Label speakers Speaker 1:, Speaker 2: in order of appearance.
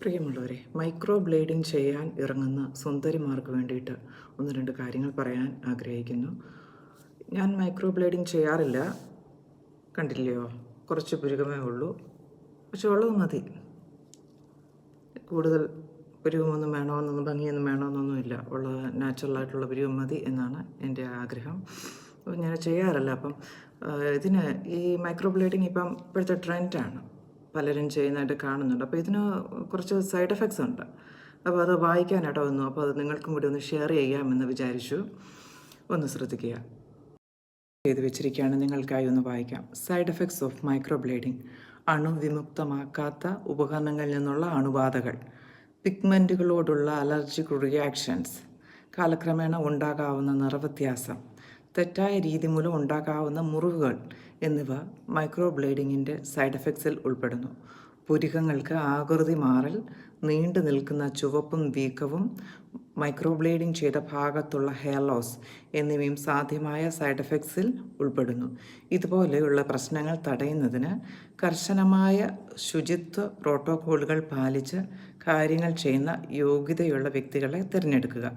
Speaker 1: പ്രിയമുള്ളവരെ, micro blading ചെയ്യാൻ ഇറങ്ങുന്ന സുന്ദരിമാർക്ക് വേണ്ടിയിട്ട് ഒന്ന് രണ്ട് കാര്യങ്ങൾ പറയാൻ ആഗ്രഹിക്കുന്നു. ഞാൻ മൈക്രോ ബ്ലേഡിംഗ് ചെയ്യാറില്ല. കണ്ടില്ലയോ, കുറച്ച് പുരുകമേ ഉള്ളൂ. പക്ഷെ ഉള്ളത് മതി. കൂടുതൽ പുരുകമൊന്നും വേണമെന്നൊന്നും ഭംഗിയൊന്നും വേണമെന്നൊന്നുമില്ല. ഉള്ള നാച്ചുറലായിട്ടുള്ള പുരുകം മതി എന്നാണ് എൻ്റെ ആഗ്രഹം. അപ്പോൾ ഞാൻ ചെയ്യാറില്ല. ഇതിന് ഈ മൈക്രോ ബ്ലേഡിംഗ് ഇപ്പോഴത്തെ ട്രെൻഡാണ്. പലരും ചെയ്യുന്നതായിട്ട് കാണുന്നുണ്ട്. അപ്പോൾ ഇതിന് കുറച്ച് സൈഡ് എഫക്ട്സ് ഉണ്ട്. അപ്പോൾ അത് വായിക്കാനായിട്ട് വന്നു. അപ്പോൾ അത് നിങ്ങൾക്കും കൂടി ഒന്ന് ഷെയർ ചെയ്യാമെന്ന് വിചാരിച്ചു. ഒന്ന് ശ്രദ്ധിക്കുക. ചെയ്ത് വെച്ചിരിക്കുകയാണ്, നിങ്ങൾക്കായി ഒന്ന് വായിക്കാം. Side effects of microblading. അണുവിമുക്തമാക്കാത്ത ഉപകരണങ്ങളിൽ നിന്നുള്ള അണുബാധകൾ, പിഗ്മെൻറ്റുകളോടുള്ള അലർജിക് റിയാക്ഷൻസ്, കാലക്രമേണ ഉണ്ടാകാവുന്ന നിറവ്യത്യാസം, തെറ്റായ രീതി മൂലം ഉണ്ടാകാവുന്ന മുറിവുകൾ എന്നിവ മൈക്രോ ബ്ലേഡിങ്ങിൻ്റെ സൈഡ് എഫക്ട്സിൽ ഉൾപ്പെടുന്നു. പുരികങ്ങൾക്ക് ആകൃതി മാറൽ, നീണ്ടു നിൽക്കുന്ന ചുവപ്പും വീക്കവും, മൈക്രോ ബ്ലേഡിംഗ് ചെയ്ത ഭാഗത്തുള്ള ഹെയർ ലോസ് എന്നിവയും സാധ്യമായ സൈഡ് എഫക്ട്സിൽ ഉൾപ്പെടുന്നു. ഇതുപോലെയുള്ള പ്രശ്നങ്ങൾ തടയുന്നതിന് കർശനമായ ശുചിത്വ പ്രോട്ടോക്കോളുകൾ പാലിച്ച് കാര്യങ്ങൾ ചെയ്യുന്ന യോഗ്യതയുള്ള വ്യക്തികളെ തിരഞ്ഞെടുക്കുക.